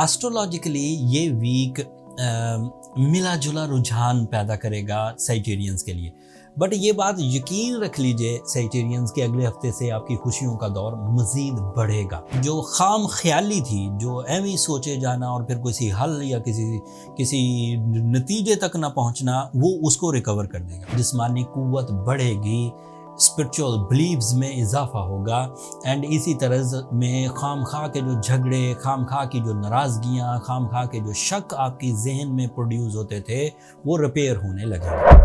Astrologically ये week मिला जुला रुझान पैदा करेगा साइटेरियंस के लिए। बट ये बात यकीन रख लीजिए साइटेरियंस के अगले हफ्ते से आपकी खुशियों का दौर मज़ीद बढ़ेगा। जो खाम ख्याली थी, जो एवं सोचे जाना और फिर किसी हल या किसी नतीजे तक ना पहुंचना, वो उसको रिकवर कर देगा। जिस्मानी कुव्वत बढ़ेगी, स्पिरिचुअल बिलीव्स में इजाफा होगा एंड इसी तरह में खाम खा के जो झगड़े, खाम खा की जो नाराज़गियाँ, खाम खा के जो शक आपकी जहन में प्रोड्यूस होते थे, वो रिपेयर होने लगेंगे।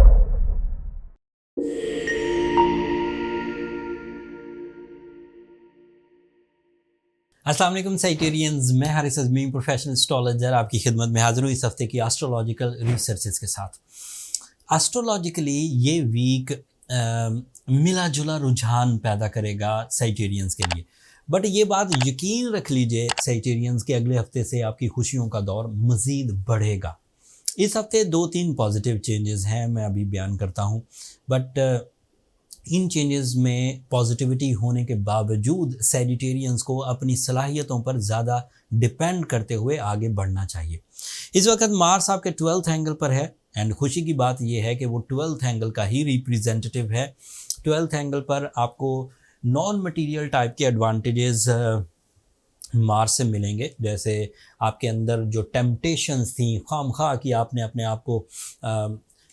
अस्सलाम वालेकुम साइटेरियंस, मैं हारिस अज़मी प्रोफेशनल एस्ट्रोलॉजर आपकी खिदमत में हाजिर हूँ इस हफ्ते की एस्ट्रोलॉजिकल रिसर्चेस के साथ। एस्ट्रोलॉजिकली ये वीक मिला जुला रुझान पैदा करेगा साइटेरियंस के लिए। बट ये बात यकीन रख लीजिए साइटेरियंस के अगले हफ्ते से आपकी खुशियों का दौर मज़ीद बढ़ेगा। इस हफ्ते 2-3 पॉजिटिव चेंजेस हैं, मैं अभी बयान करता हूँ। बट इन चेंजेस में पॉजिटिविटी होने के बावजूद सैजिटेरियंस को अपनी सलाहियतों पर ज़्यादा डिपेंड करते हुए आगे बढ़ना चाहिए। इस वक्त मार्स आपके 12th एंगल पर है एंड खुशी की बात यह है कि वो 12th एंगल का ही रिप्रेजेंटेटिव है। 12th एंगल पर आपको नॉन मटीरियल टाइप के एडवांटेजेस मार्स से मिलेंगे। जैसे आपके अंदर जो टेम्पटेशंस थी खामखा कि आपने अपने आप को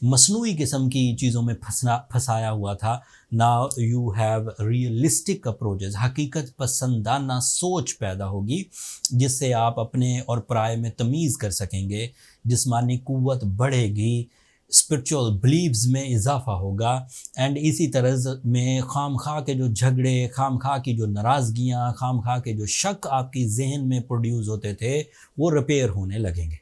मसनूई किस्म की चीज़ों में फंसाया हुआ था, now you have realistic approaches, हकीकत पसंदाना सोच पैदा होगी जिससे आप अपने और पराये में तमीज़ कर सकेंगे। जिस्मानी कुव्वत बढ़ेगी, स्पिरिचुअल बिलीव्स में इजाफा होगा एंड इसी तरह में खाम खा के जो झगड़े, खाम खा की जो नाराज़गियाँ, खाम खा के जो शक आपकी जहन में प्रोड्यूस होते थे, वो रिपेयर होने लगेंगे।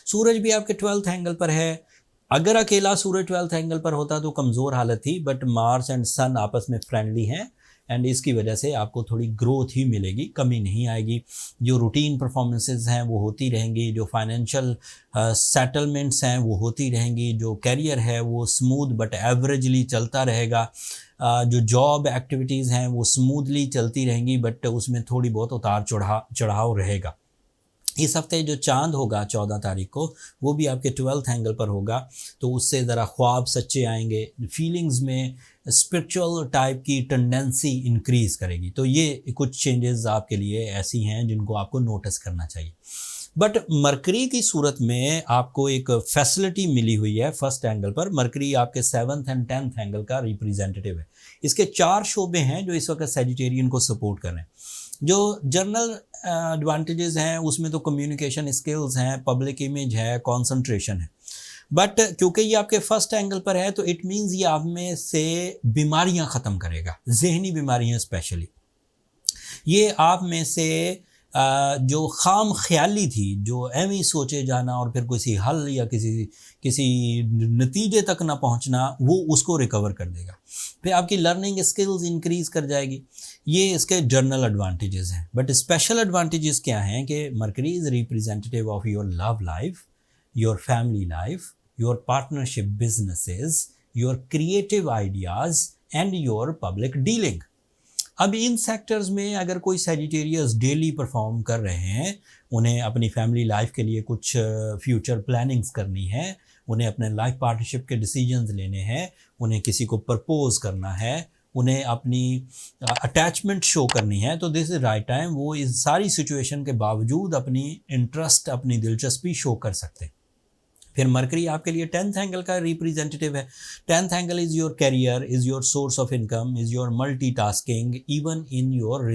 सूरज भी आपके 12th एंगल पर है। अगर अकेला सूरज 12th एंगल पर होता तो कमज़ोर हालत थी, बट मार्स एंड सन आपस में फ्रेंडली हैं एंड इसकी वजह से आपको थोड़ी ग्रोथ ही मिलेगी, कमी नहीं आएगी। जो रूटीन परफॉर्मेंसेस हैं वो होती रहेंगी, जो फाइनेंशियल सेटलमेंट्स हैं वो होती रहेंगी, जो कैरियर है वो स्मूथ बट एवरेजली चलता रहेगा, जो जॉब एक्टिविटीज़ हैं वो स्मूथली चलती रहेंगी बट उसमें थोड़ी बहुत उतार चढ़ाव रहेगा। इस हफ्ते जो चांद होगा 14 तारीख को, वो भी आपके 12th एंगल पर होगा, तो उससे ज़रा ख्वाब सच्चे आएंगे, फीलिंग्स में स्पिरिचुअल टाइप की टेंडेंसी इंक्रीज़ करेगी। तो ये कुछ चेंजेस आपके लिए ऐसी हैं जिनको आपको नोटिस करना चाहिए। बट मरकरी की सूरत में आपको एक फैसिलिटी मिली हुई है 1st एंगल पर। मरकरी आपके 7th एंड 10th एंगल का रिप्रेजेंटेटिव है। इसके 4 शोबे हैं जो इस वक्त सैजिटेरियन को सपोर्ट कर रहे हैं। जो जर्नल एडवांटेजेस हैं उसमें तो कम्युनिकेशन स्किल्स हैं, पब्लिक इमेज है, कंसंट्रेशन है। बट क्योंकि ये आपके 1st एंगल पर है तो इट मीन्स ये आप में से बीमारियां ख़त्म करेगा, जहनी बीमारियां स्पेशली। ये आप में से जो खाम ख्याली थी, जो एवं सोचे जाना और फिर किसी हल या किसी नतीजे तक ना पहुंचना, वो उसको रिकवर कर देगा। फिर आपकी लर्निंग स्किल्स इंक्रीज़ कर जाएगी। ये इसके जर्नल एडवांटेजेस हैं। बट स्पेशल एडवांटेजेस क्या हैं कि mercury is representative of your love life, your family life, your partnership businesses, your creative ideas and your public dealing. अब इन सेक्टर्स में अगर कोई सैजिटेरियस डेली परफॉर्म कर रहे हैं, उन्हें अपनी फैमिली लाइफ के लिए कुछ फ्यूचर प्लानिंग्स करनी है, उन्हें अपने लाइफ पार्टनरशिप के डिसीजंस लेने हैं, उन्हें किसी को प्रपोज करना है, उन्हें अपनी अटैचमेंट शो करनी है, तो दिस इज़ राइट टाइम वो इस सारी सिचुएशन के बावजूद अपनी इंटरेस्ट, अपनी दिलचस्पी शो कर सकते हैं। फिर मरकरी आपके लिए 10th एंगल का रिप्रेजेंटेटिव है। 10th angle is your career, is your source of income, is your multitasking, even in your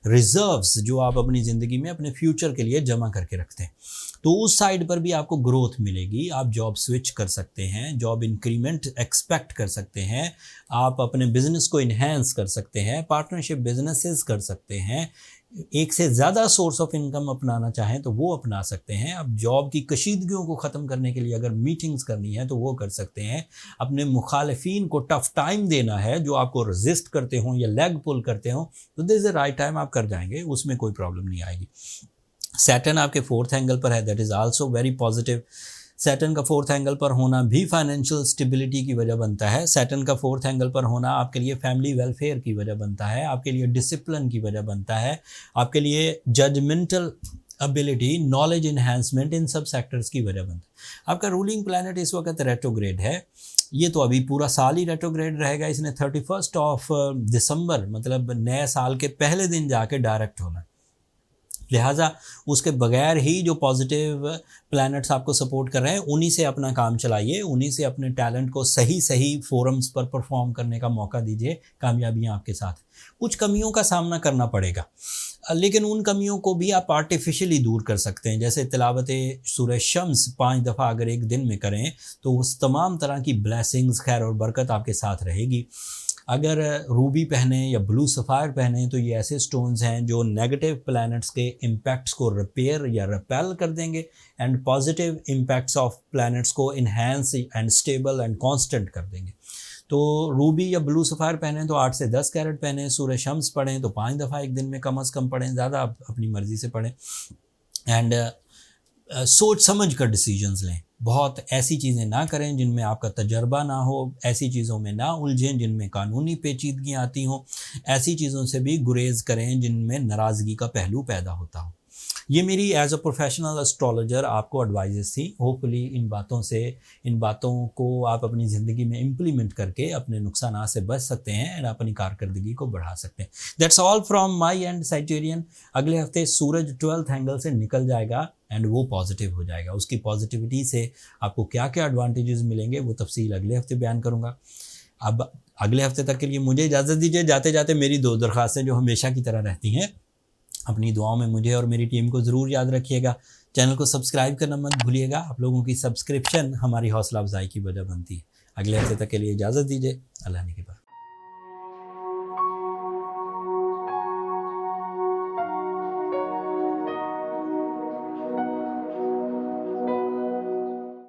reserves जो आप अपनी ज़िंदगी में अपने फ्यूचर के लिए जमा करके रखते हैं। तो उस साइड पर भी आपको ग्रोथ मिलेगी। आप जॉब स्विच कर सकते हैं, जॉब इंक्रीमेंट एक्सपेक्ट कर सकते हैं, आप अपने बिजनेस को इन्हेंस कर सकते हैं, पार्टनरशिप बिजनेसेस कर सकते हैं, एक से ज़्यादा सोर्स ऑफ इनकम अपनाना चाहें तो वो अपना सकते हैं। अब जॉब की कशीदगियों को ख़त्म करने के लिए अगर मीटिंग्स करनी है तो वो कर सकते हैं। अपने मुखालिफिन को टफ़ टाइम देना है जो आपको रेजिस्ट करते हों या लेग पुल करते हों, तो this is the right time, आप कर जाएंगे, उसमें कोई प्रॉब्लम नहीं आएगी। सैटर्न आपके 4th एंगल पर है, that is also very positive. Saturn का 4th एंगल पर होना भी फाइनेंशियल स्टेबिलिटी की वजह बनता है। सैटर्न का 4th एंगल पर होना आपके लिए फैमिली वेलफेयर की वजह बनता है, आपके लिए डिसिप्लिन की वजह बनता है, आपके लिए जजमेंटल एबिलिटी, नॉलेज इन्हांसमेंट, इन सब सेक्टर्स की वजह बनता है। आपका रूलिंग प्लैनेट इस वक्त रेट्रोग्रेड है, ये तो अभी पूरा साल ही रेट्रोग्रेड रहेगा। इसने 31 दिसंबर मतलब नए साल के पहले दिन जाके डायरेक्ट होना है। लिहाजा उसके बगैर ही जो पॉजिटिव प्लैनेट्स आपको सपोर्ट कर रहे हैं उन्हीं से अपना काम चलाइए, उन्हीं से अपने टैलेंट को सही सही फोरम्स पर परफॉर्म करने का मौका दीजिए। कामयाबियां आपके साथ। कुछ कमियों का सामना करना पड़ेगा, लेकिन उन कमियों को भी आप आर्टिफिशियली दूर कर सकते हैं। जैसे तिलावत सूरह शम्स 5 दफ़ा अगर एक दिन में करें तो उस तमाम तरह की ब्लेसिंग्स, खैर और बरकत आपके साथ रहेगी। अगर रूबी पहने या ब्लू सफ़ायर पहने तो ये ऐसे स्टोन्स हैं जो नेगेटिव प्लैनेट्स के इम्पैक्ट्स को रिपेयर या रिपेल कर देंगे and positive impacts of planets को enhance and stable and constant कर देंगे। तो रूबी या ब्लू सफ़ायर पहने तो 8 से 10 कैरेट पहने, सूरह शम्स पढ़ें तो 5 दफ़ा एक दिन में कम अज़ कम पढ़ें, ज़्यादा आप अपनी मर्ज़ी से पढ़ें। एंड सोच समझ कर डिसीजंस लें। बहुत ऐसी चीज़ें ना करें जिनमें आपका तजर्बा ना हो, ऐसी चीज़ों में ना उलझें जिनमें कानूनी पेचीदगियाँ आती हों, ऐसी चीज़ों से भी गुरेज करें जिनमें नाराज़गी का पहलू पैदा होता हो। ये मेरी एज अ प्रोफेशनल एस्ट्रोलॉजर आपको एडवाइजेस थी। होपफुली इन बातों को आप अपनी ज़िंदगी में इम्प्लीमेंट करके अपने नुकसान से बच सकते हैं एंड अपनी कारकर्दगी को बढ़ा सकते हैं। That's all from my and Sagittarian. अगले हफ्ते सूरज 12th एंगल से निकल जाएगा एंड वो पॉजिटिव हो जाएगा। उसकी पॉजिटिविटी से आपको क्या क्या एडवांटेजेस मिलेंगे वो तफसील अगले हफ्ते बयान करूँगा। अब अगले हफ्ते तक के लिए मुझे इजाज़त दीजिए। जाते जाते मेरी 2 दरख्वास्तें जो हमेशा की तरह रहती हैं, अपनी दुआओं में मुझे और मेरी टीम को ज़रूर याद रखिएगा। चैनल को सब्सक्राइब करना मत भूलिएगा। आप लोगों की सब्सक्रिप्शन हमारी हौसला अफजाई की वजह बनती है। अगले हफ्ते तक के लिए इजाज़त दीजिए। अल्लाह ने के बाद।